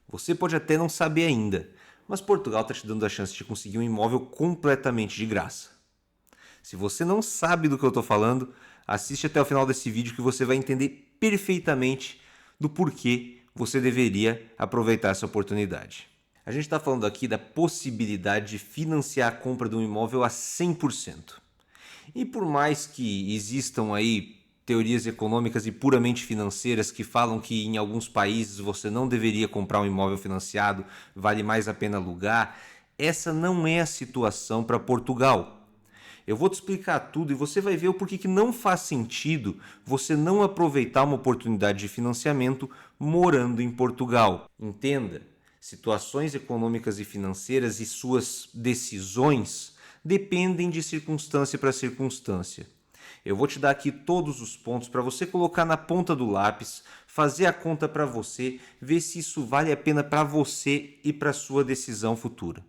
Você pode até não saber ainda, mas Portugal está te dando a chance de conseguir um imóvel completamente de graça. Se você não sabe do que eu estou falando, assiste até o final desse vídeo que você vai entender perfeitamente do porquê você deveria aproveitar essa oportunidade. A gente está falando aqui da possibilidade de financiar a compra de um imóvel a 100%. E por mais que existam aí teorias econômicas e puramente financeiras que falam que em alguns países você não deveria comprar um imóvel financiado, vale mais a pena alugar, essa não é a situação para Portugal. Eu vou te explicar tudo e você vai ver o porquê que não faz sentido você não aproveitar uma oportunidade de financiamento morando em Portugal. Entenda, situações econômicas e financeiras e suas decisões dependem de circunstância para circunstância. Eu vou te dar aqui todos os pontos para você colocar na ponta do lápis, fazer a conta para você, ver se isso vale a pena para você e para sua decisão futura.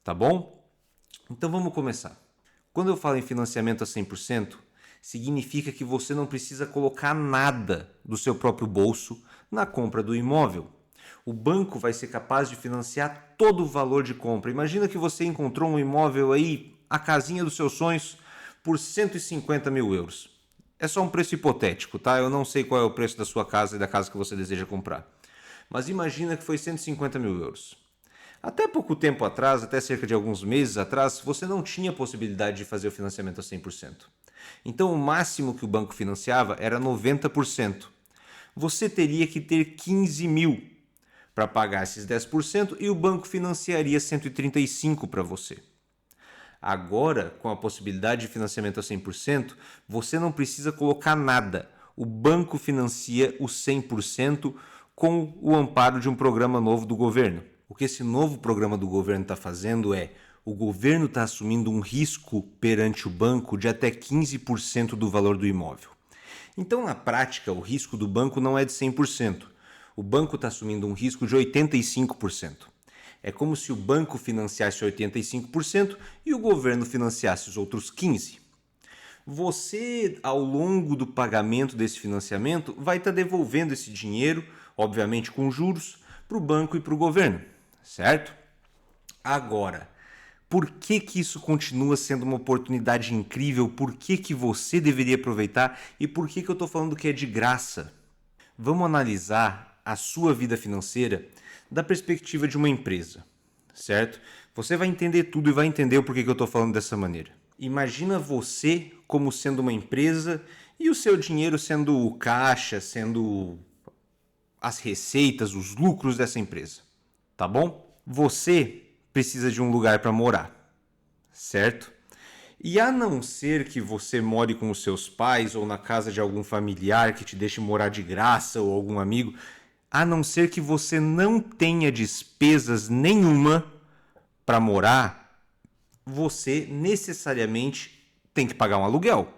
Tá bom? Então vamos começar. Quando eu falo em financiamento a 100%, significa que você não precisa colocar nada do seu próprio bolso na compra do imóvel. O banco vai ser capaz de financiar todo o valor de compra. Imagina que você encontrou um imóvel aí, a casinha dos seus sonhos, por 150 mil euros. É só um preço hipotético, tá? Eu não sei qual é o preço da sua casa e da casa que você deseja comprar. Mas imagina que foi 150 mil euros. Até pouco tempo atrás, até cerca de alguns meses atrás, você não tinha possibilidade de fazer o financiamento a 100%. Então o máximo que o banco financiava era 90%. Você teria que ter 15 mil para pagar esses 10% e o banco financiaria 135 para você. Agora, com a possibilidade de financiamento a 100%, você não precisa colocar nada. O banco financia os 100% com o amparo de um programa novo do governo. O que esse novo programa do governo está fazendo é o governo está assumindo um risco perante o banco de até 15% do valor do imóvel. Então, na prática, o risco do banco não é de 100%. O banco está assumindo um risco de 85%. É como se o banco financiasse 85% e o governo financiasse os outros 15%. Você, ao longo do pagamento desse financiamento, vai estar devolvendo esse dinheiro, obviamente com juros, para o banco e para o governo, certo? Agora, por que isso continua sendo uma oportunidade incrível? Por que você deveria aproveitar? E por que eu estou falando que é de graça? Vamos analisar a sua vida financeira da perspectiva de uma empresa, certo? Você vai entender tudo e vai entender o porquê que eu estou falando dessa maneira. Imagina você como sendo uma empresa e o seu dinheiro sendo o caixa, sendo as receitas, os lucros dessa empresa, tá bom? Você precisa de um lugar para morar, certo? E a não ser que você more com os seus pais ou na casa de algum familiar que te deixe morar de graça ou algum amigo, a não ser que você não tenha despesas nenhuma para morar, você necessariamente tem que pagar um aluguel,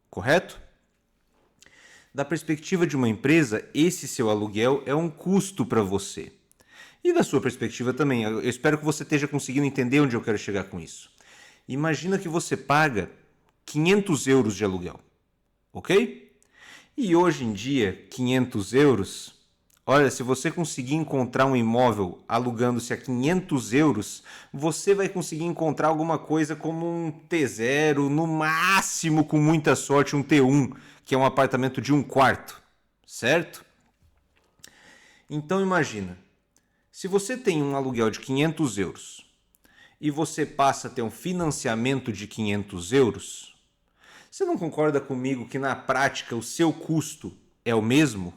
correto? Da perspectiva de uma empresa, esse seu aluguel é um custo para você. E da sua perspectiva também, eu espero que você esteja conseguindo entender onde eu quero chegar com isso. Imagina que você paga 500 euros de aluguel, ok? E hoje em dia, 500 euros, olha, se você conseguir encontrar um imóvel alugando-se a 500 euros, você vai conseguir encontrar alguma coisa como um T0, no máximo, com muita sorte, um T1, que é um apartamento de um quarto, certo? Então imagina, se você tem um aluguel de 500 euros e você passa a ter um financiamento de 500 euros, você não concorda comigo que na prática o seu custo é o mesmo?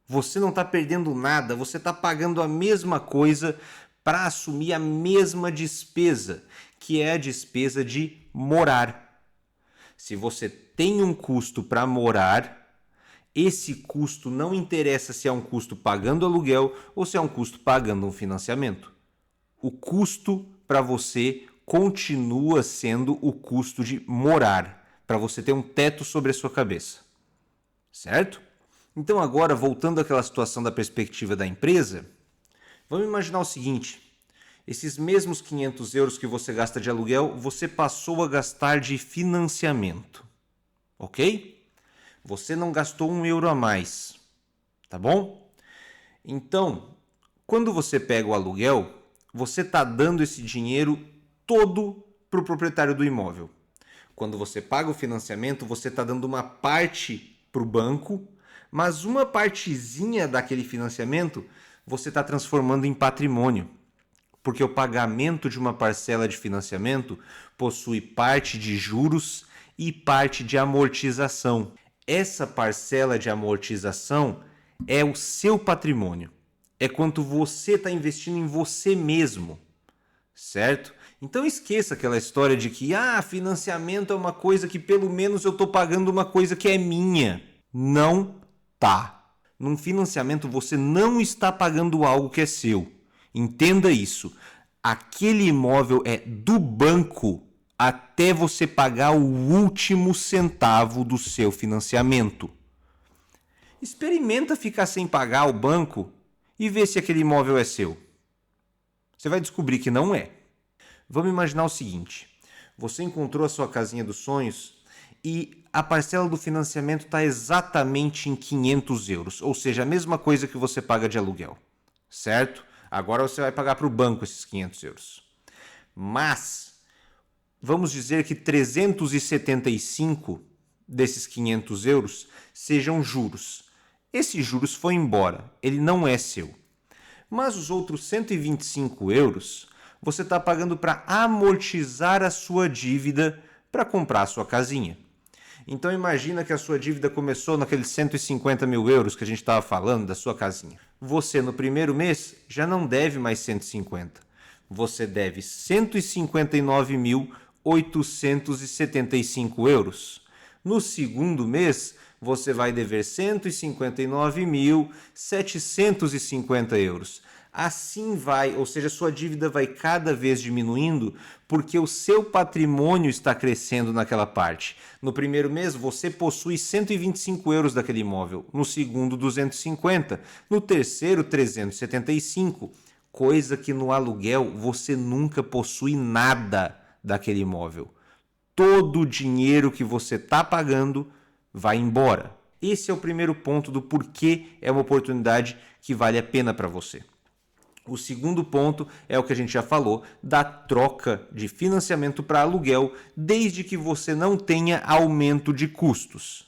Você não está perdendo nada, você está pagando a mesma coisa para assumir a mesma despesa, que é a despesa de morar. Se você tem um custo para morar, esse custo não interessa se é um custo pagando aluguel ou se é um custo pagando um financiamento. O custo para você continua sendo o custo de morar, para você ter um teto sobre a sua cabeça, certo? Então agora, voltando àquela situação da perspectiva da empresa, vamos imaginar o seguinte, esses mesmos 500 euros que você gasta de aluguel, você passou a gastar de financiamento, ok? Você não gastou 1 euro a mais, tá bom? Então, Quando você pega o aluguel, você está dando esse dinheiro todo para o proprietário do imóvel. Quando você paga o financiamento, você está dando uma parte para o banco, mas uma partezinha daquele financiamento você está transformando em patrimônio. Porque o pagamento de uma parcela de financiamento possui parte de juros e parte de amortização. Essa parcela de amortização é o seu patrimônio. É quanto você está investindo em você mesmo, certo? Então esqueça aquela história de que financiamento é uma coisa que pelo menos eu estou pagando uma coisa que é minha. Não tá. Num financiamento você não está pagando algo que é seu. Entenda isso. Aquele imóvel é do banco até você pagar o último centavo do seu financiamento. Experimenta ficar sem pagar o banco e ver se aquele imóvel é seu. Você vai descobrir que não é. Vamos imaginar o seguinte: você encontrou a sua casinha dos sonhos e a parcela do financiamento está exatamente em 500 euros, ou seja, a mesma coisa que você paga de aluguel, certo? Agora você vai pagar para o banco esses 500 euros. Mas, vamos dizer que 375 desses 500 euros sejam juros. Esse juros foi embora, ele não é seu. Mas os outros 125 euros você está pagando para amortizar a sua dívida para comprar a sua casinha. Então imagina que a sua dívida começou naqueles 150 mil euros que a gente estava falando da sua casinha. Você no primeiro mês já não deve mais 150. Você deve 159.875 euros. No segundo mês, você vai dever 159.750 euros. Assim vai, ou seja, sua dívida vai cada vez diminuindo porque o seu patrimônio está crescendo naquela parte. No primeiro mês, você possui 125 euros daquele imóvel. No segundo, 250. No terceiro, 375. Coisa que no aluguel você nunca possui nada daquele imóvel. Todo o dinheiro que você está pagando vai embora. Esse é o primeiro ponto do porquê é uma oportunidade que vale a pena para você. O segundo ponto é o que a gente já falou, da troca de financiamento para aluguel, desde que você não tenha aumento de custos.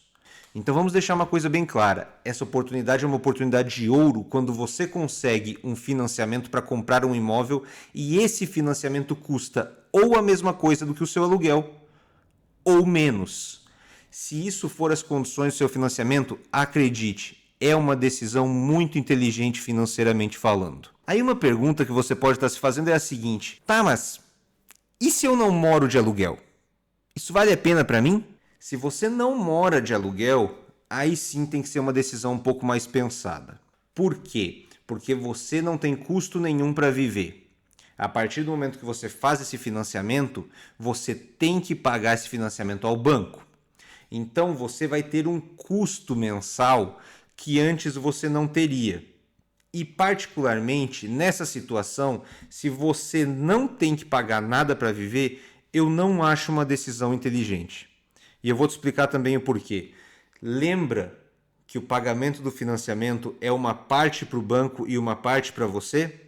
Então vamos deixar uma coisa bem clara, essa oportunidade é uma oportunidade de ouro quando você consegue um financiamento para comprar um imóvel e esse financiamento custa ou a mesma coisa do que o seu aluguel, ou menos. Se isso for as condições do seu financiamento, acredite, é uma decisão muito inteligente financeiramente falando. Aí uma pergunta que você pode estar se fazendo é a seguinte: mas e se eu não moro de aluguel? Isso vale a pena para mim? Se você não mora de aluguel, aí sim tem que ser uma decisão um pouco mais pensada. Por quê? Porque você não tem custo nenhum para viver. A partir do momento que você faz esse financiamento, você tem que pagar esse financiamento ao banco. Então você vai ter um custo mensal que antes você não teria. E particularmente nessa situação, se você não tem que pagar nada para viver, eu não acho uma decisão inteligente. E eu vou te explicar também o porquê. Lembra que o pagamento do financiamento é uma parte para o banco e uma parte para você?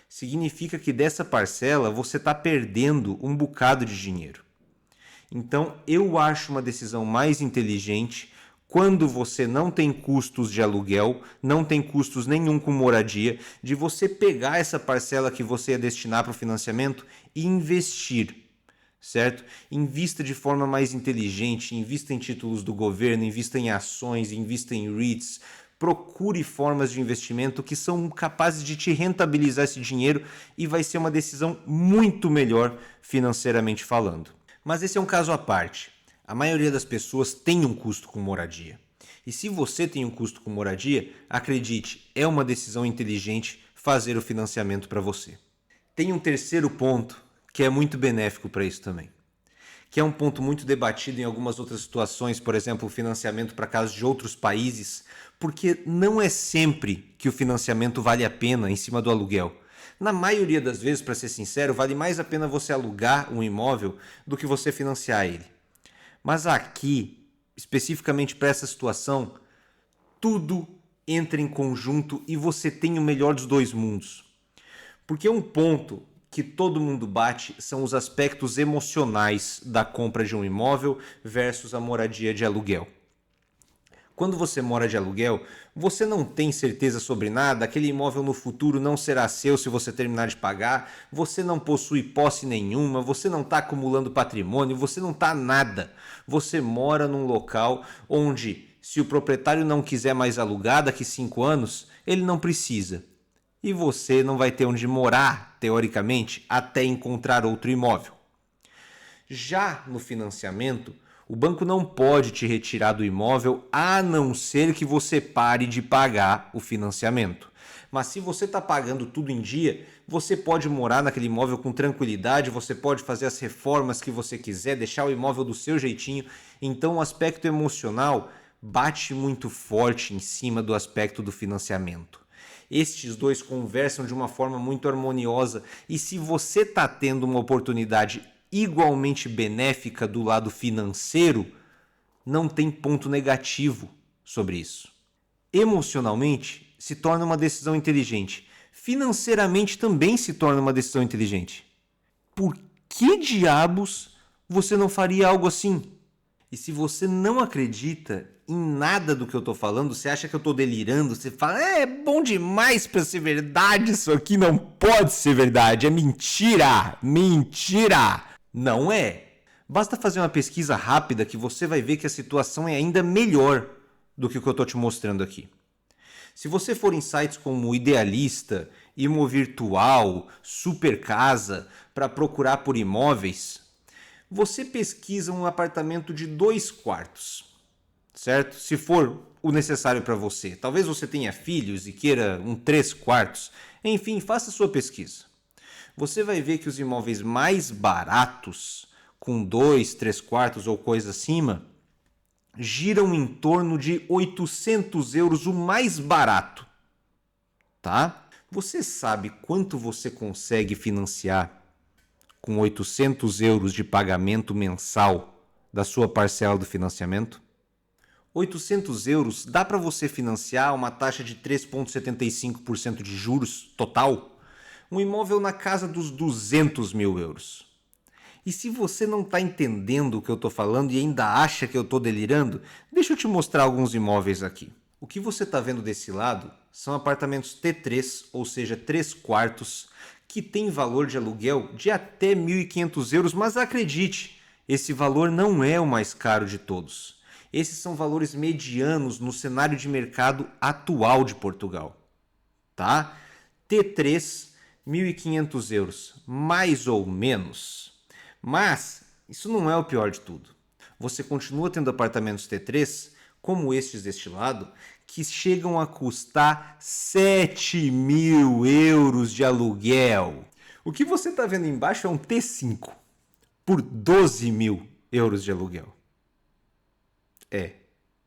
Significa que dessa parcela você está perdendo um bocado de dinheiro. Então eu acho uma decisão mais inteligente quando você não tem custos de aluguel, não tem custos nenhum com moradia, de você pegar essa parcela que você ia destinar para o financiamento e investir, certo? Invista de forma mais inteligente, invista em títulos do governo, invista em ações, invista em REITs, procure formas de investimento que são capazes de te rentabilizar esse dinheiro e vai ser uma decisão muito melhor financeiramente falando. Mas esse é um caso à parte. A maioria das pessoas tem um custo com moradia. E se você tem um custo com moradia, acredite, é uma decisão inteligente fazer o financiamento para você. Tem um terceiro ponto que é muito benéfico para isso também, que é um ponto muito debatido em algumas outras situações, por exemplo, o financiamento para casos de outros países, porque não é sempre que o financiamento vale a pena em cima do aluguel. Na maioria das vezes, para ser sincero, vale mais a pena você alugar um imóvel do que você financiar ele. Mas aqui, especificamente para essa situação, tudo entra em conjunto e você tem o melhor dos dois mundos. Porque um ponto que todo mundo bate são os aspectos emocionais da compra de um imóvel versus a moradia de aluguel. Quando você mora de aluguel, você não tem certeza sobre nada, aquele imóvel no futuro não será seu se você terminar de pagar, você não possui posse nenhuma, você não está acumulando patrimônio, você não está nada. Você mora num local onde, se o proprietário não quiser mais alugar daqui 5 anos, ele não precisa. E você não vai ter onde morar, teoricamente, até encontrar outro imóvel. Já no financiamento, o banco não pode te retirar do imóvel a não ser que você pare de pagar o financiamento. Mas se você está pagando tudo em dia, você pode morar naquele imóvel com tranquilidade, você pode fazer as reformas que você quiser, deixar o imóvel do seu jeitinho. Então o aspecto emocional bate muito forte em cima do aspecto do financiamento. Estes dois conversam de uma forma muito harmoniosa e se você está tendo uma oportunidade igualmente benéfica do lado financeiro, não tem ponto negativo sobre isso. Emocionalmente, se torna uma decisão inteligente. Financeiramente também se torna uma decisão inteligente. Por que diabos você não faria algo assim? E se você não acredita em nada do que eu estou falando, você acha que eu estou delirando, você fala, é bom demais para ser verdade, isso aqui não pode ser verdade, é mentira, mentira. Não é. Basta fazer uma pesquisa rápida que você vai ver que a situação é ainda melhor do que o que eu estou te mostrando aqui. Se você for em sites como Idealista, Imovirtual, Supercasa para procurar por imóveis, você pesquisa um apartamento de 2 quartos, certo? Se for o necessário para você. Talvez você tenha filhos e queira um 3 quartos. Enfim, faça sua pesquisa. Você vai ver que os imóveis mais baratos, com 2, 3 quartos ou coisa acima, giram em torno de 800 euros o mais barato, tá? Você sabe quanto você consegue financiar com 800 euros de pagamento mensal da sua parcela do financiamento? 800 euros dá para você financiar uma taxa de 3,75% de juros total? Um imóvel na casa dos 200 mil euros. E se você não está entendendo o que eu estou falando e ainda acha que eu estou delirando, deixa eu te mostrar alguns imóveis aqui. O que você está vendo desse lado são apartamentos T3, ou seja, 3 quartos, que tem valor de aluguel de até 1.500 euros, mas acredite, esse valor não é o mais caro de todos. Esses são valores medianos no cenário de mercado atual de Portugal. Tá? T3, 1.500 euros, mais ou menos. Mas isso não é o pior de tudo. Você continua tendo apartamentos T3, como estes deste lado, que chegam a custar 7.000 euros de aluguel. O que você está vendo embaixo é um T5 por 12.000 euros de aluguel.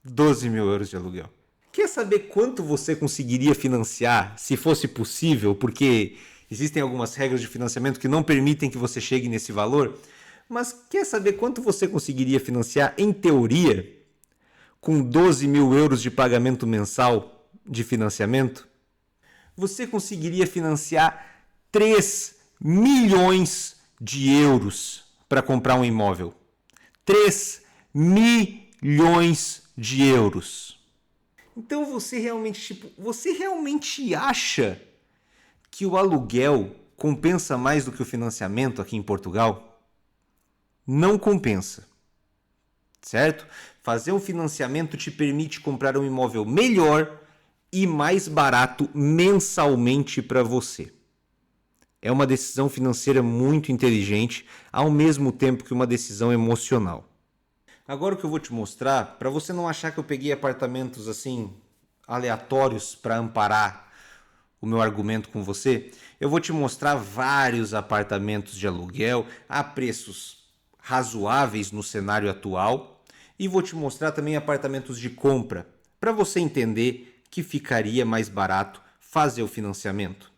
12.000 euros de aluguel. Quer saber quanto você conseguiria financiar se fosse possível? Porque existem algumas regras de financiamento que não permitem que você chegue nesse valor. Mas quer saber quanto você conseguiria financiar, em teoria, com 12.000 euros de pagamento mensal de financiamento? Você conseguiria financiar 3 milhões de euros para comprar um imóvel. 3 milhões de euros. Então você realmente acha que o aluguel compensa mais do que o financiamento aqui em Portugal? Não compensa, certo? Fazer um financiamento te permite comprar um imóvel melhor e mais barato mensalmente para você. É uma decisão financeira muito inteligente, ao mesmo tempo que uma decisão emocional. Agora o que eu vou te mostrar, para você não achar que eu peguei apartamentos assim aleatórios para amparar o meu argumento com você, eu vou te mostrar vários apartamentos de aluguel a preços razoáveis no cenário atual e vou te mostrar também apartamentos de compra, para você entender que ficaria mais barato fazer o financiamento.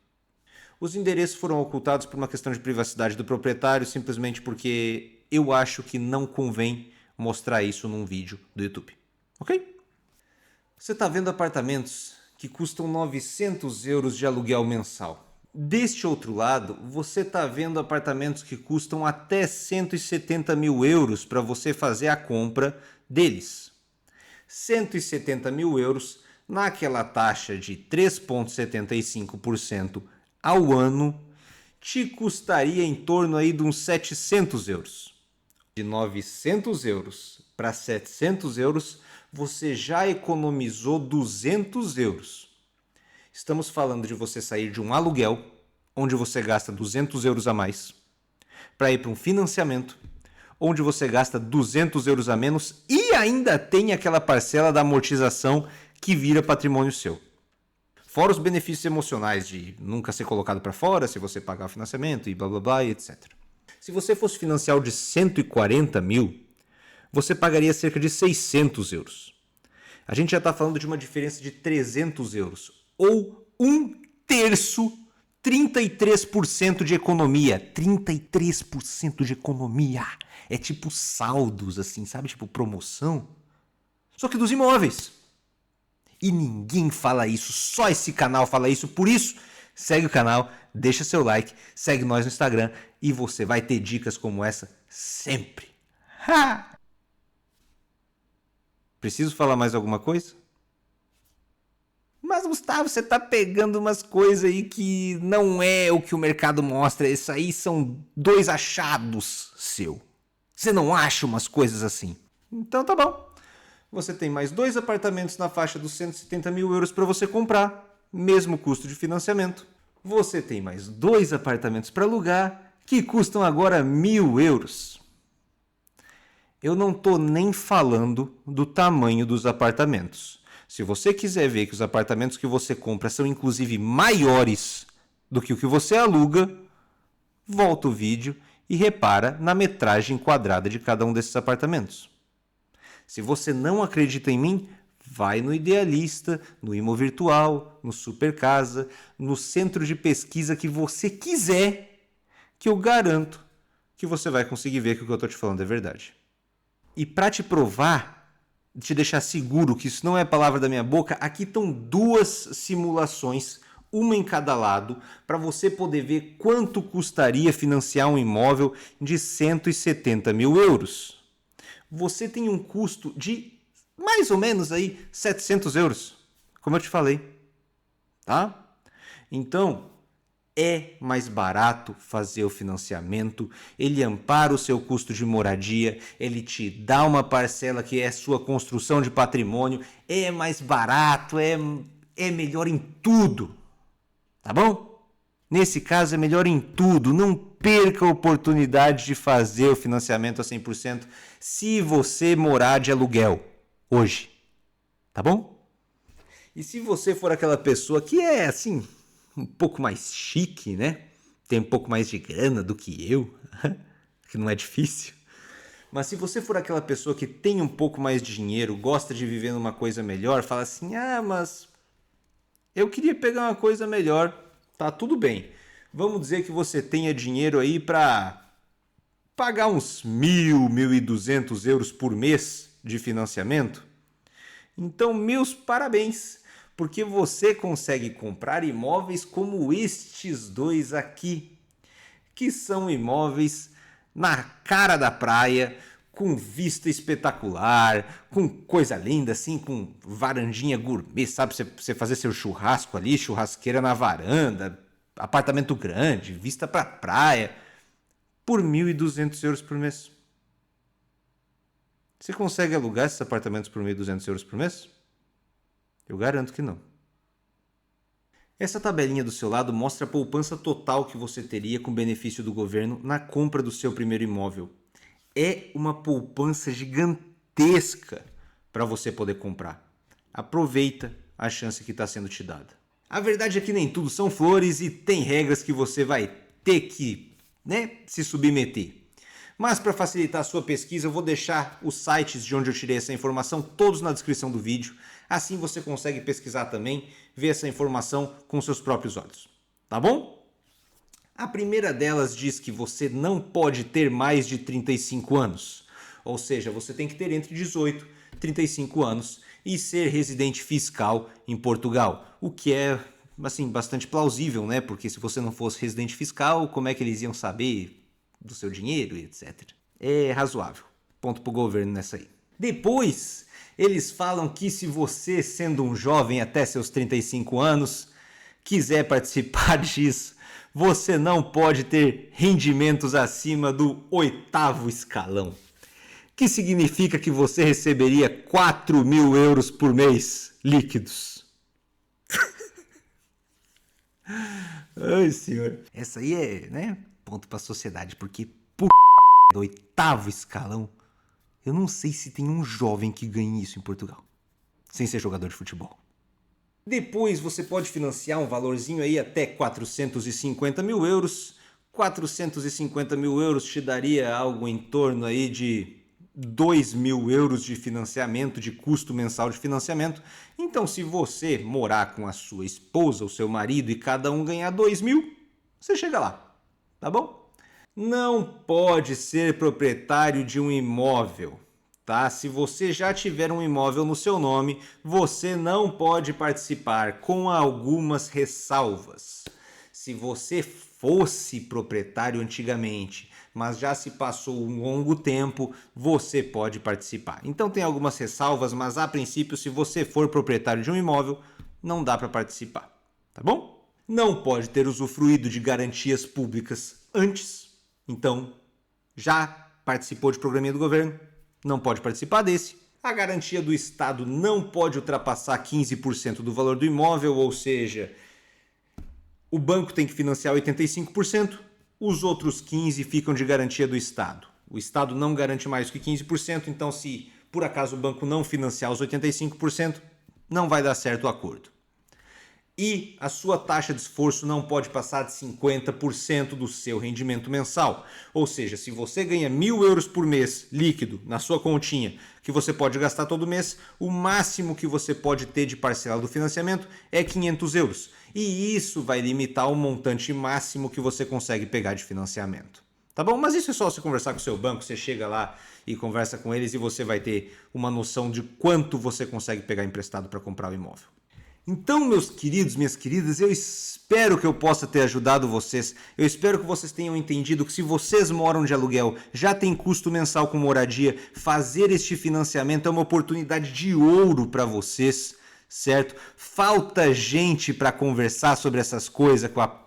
Os endereços foram ocultados por uma questão de privacidade do proprietário, simplesmente porque eu acho que não convém mostrar isso num vídeo do YouTube, ok? Você está vendo apartamentos que custam 900 euros de aluguel mensal. Deste outro lado, você está vendo apartamentos que custam até 170 mil euros para você fazer a compra deles. 170 mil euros naquela taxa de 3,75% ao ano te custaria em torno aí de uns 700 euros. De 900 euros para 700 euros, você já economizou 200 euros. Estamos falando de você sair de um aluguel, onde você gasta 200 euros a mais, para ir para um financiamento, onde você gasta 200 euros a menos e ainda tem aquela parcela da amortização que vira patrimônio seu. Fora os benefícios emocionais de nunca ser colocado para fora se você pagar o financiamento e blá blá blá e etc. Se você fosse financiar o de 140 mil, você pagaria cerca de 600 euros. A gente já está falando de uma diferença de 300 euros, ou um terço, 33% de economia. 33% de economia. É tipo saldos, assim, sabe? Tipo promoção. Só que dos imóveis. E ninguém fala isso, só esse canal fala isso. Por isso, segue o canal, deixa seu like, segue nós no Instagram e você vai ter dicas como essa sempre. Ha! Preciso falar mais alguma coisa? Mas, Gustavo, você tá pegando umas coisas aí que não é o que o mercado mostra. Isso aí são 2 achados seu. Você não acha umas coisas assim? Então tá bom. Você tem mais 2 apartamentos na faixa dos 170 mil euros para você comprar. Mesmo custo de financiamento. Você tem mais 2 apartamentos para alugar que custam agora 1.000 euros. Eu não tô nem falando do tamanho dos apartamentos. Se você quiser ver que os apartamentos que você compra são inclusive maiores do que o que você aluga, volta o vídeo e repara na metragem quadrada de cada um desses apartamentos. Se você não acredita em mim, vai no Idealista, no Imovirtual, no Supercasa, no centro de pesquisa que você quiser, que eu garanto que você vai conseguir ver que o que eu estou te falando é verdade. E para te provar, te deixar seguro que isso não é palavra da minha boca, aqui estão 2 simulações, uma em cada lado, para você poder ver quanto custaria financiar um imóvel de 170 mil euros. Você tem um custo de mais ou menos aí 700 euros, como eu te falei, tá? Então, é mais barato fazer o financiamento, ele ampara o seu custo de moradia, ele te dá uma parcela que é sua construção de patrimônio, é mais barato, é melhor em tudo, tá bom? Nesse caso é melhor em tudo, não perca a oportunidade de fazer o financiamento a 100% se você morar de aluguel hoje, tá bom? E se você for aquela pessoa que é assim, um pouco mais chique, né? Tem um pouco mais de grana do que eu, que não é difícil. Mas se você for aquela pessoa que tem um pouco mais de dinheiro, gosta de viver numa coisa melhor, fala assim, mas eu queria pegar uma coisa melhor, tá tudo bem. Vamos dizer que você tenha dinheiro aí para pagar uns 1.000, 1.200 euros por mês de financiamento. Então, meus parabéns! Porque você consegue comprar imóveis como estes 2 aqui, que são imóveis na cara da praia, com vista espetacular, com coisa linda assim, com varandinha gourmet, sabe? Você fazer seu churrasco ali, churrasqueira na varanda, apartamento grande, vista pra praia, por 1.200 euros por mês. Você consegue alugar esses apartamentos por 1.200 euros por mês? Eu garanto que não. Essa tabelinha do seu lado mostra a poupança total que você teria com benefício do governo na compra do seu primeiro imóvel. É uma poupança gigantesca para você poder comprar. Aproveita a chance que está sendo te dada. A verdade é que nem tudo são flores e tem regras que você vai ter que, se submeter. Mas para facilitar a sua pesquisa, eu vou deixar os sites de onde eu tirei essa informação todos na descrição do vídeo. Assim você consegue pesquisar também, ver essa informação com seus próprios olhos. Tá bom? A primeira delas diz que você não pode ter mais de 35 anos. Ou seja, você tem que ter entre 18 e 35 anos. e ser residente fiscal em Portugal, o que é assim bastante plausível, né? Porque se você não fosse residente fiscal, como é que eles iam saber do seu dinheiro e etc. É razoável. Ponto pro governo nessa aí. Depois, eles falam que se você, sendo um jovem até seus 35 anos, quiser participar disso, você não pode ter rendimentos acima do 8º escalão. Que significa que você receberia 4.000 euros por mês líquidos. Ai, senhor. Essa aí é, né, ponto pra sociedade, porque por do 8º escalão, eu não sei se tem um jovem que ganhe isso em Portugal, sem ser jogador de futebol. Depois você pode financiar um valorzinho aí até 450 mil euros. 450 mil euros te daria algo em torno aí de 2.000 euros de financiamento, de custo mensal de financiamento. Então, se você morar com a sua esposa, o seu marido e cada um ganhar 2.000, você chega lá, tá bom? Não pode ser proprietário de um imóvel, tá? Se você já tiver um imóvel no seu nome, você não pode participar, com algumas ressalvas. Se você fosse proprietário antigamente, mas já se passou um longo tempo, você pode participar. Então tem algumas ressalvas, mas a princípio, se você for proprietário de um imóvel, não dá para participar, tá bom? Não pode ter usufruído de garantias públicas antes, então já participou de programinha do governo, não pode participar desse. A garantia do Estado não pode ultrapassar 15% do valor do imóvel, ou seja, o banco tem que financiar 85%, os outros 15% ficam de garantia do Estado. O Estado não garante mais que 15%, então se por acaso o banco não financiar os 85%, não vai dar certo o acordo. E a sua taxa de esforço não pode passar de 50% do seu rendimento mensal. Ou seja, se você ganha 1.000 euros por mês líquido na sua continha, que você pode gastar todo mês, o máximo que você pode ter de parcela do financiamento é 500 euros. E isso vai limitar o montante máximo que você consegue pegar de financiamento. Tá bom? Mas isso é só você conversar com o seu banco, você chega lá e conversa com eles e você vai ter uma noção de quanto você consegue pegar emprestado para comprar o imóvel. Então, meus queridos, minhas queridas, eu espero que eu possa ter ajudado vocês. Eu espero que vocês tenham entendido que se vocês moram de aluguel, já tem custo mensal com moradia, fazer este financiamento é uma oportunidade de ouro para vocês, certo? Falta gente para conversar sobre essas coisas com a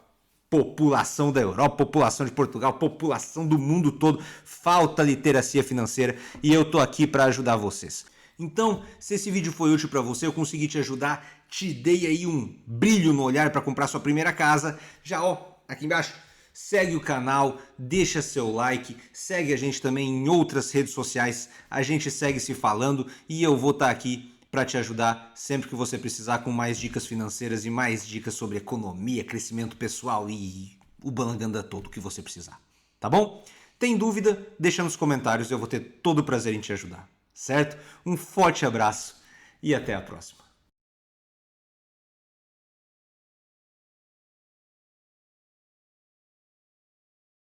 população da Europa, população de Portugal, população do mundo todo. Falta literacia financeira e eu tô aqui para ajudar vocês. Então, se esse vídeo foi útil para você, eu consegui te ajudar, te dei aí um brilho no olhar para comprar sua primeira casa, já ó, aqui embaixo, segue o canal, deixa seu like, segue a gente também em outras redes sociais, a gente segue se falando e eu vou estar aqui para te ajudar sempre que você precisar com mais dicas financeiras e mais dicas sobre economia, crescimento pessoal e o balanganda todo que você precisar, tá bom? Tem dúvida? Deixa nos comentários, eu vou ter todo o prazer em te ajudar. Certo? Um forte abraço e até a próxima.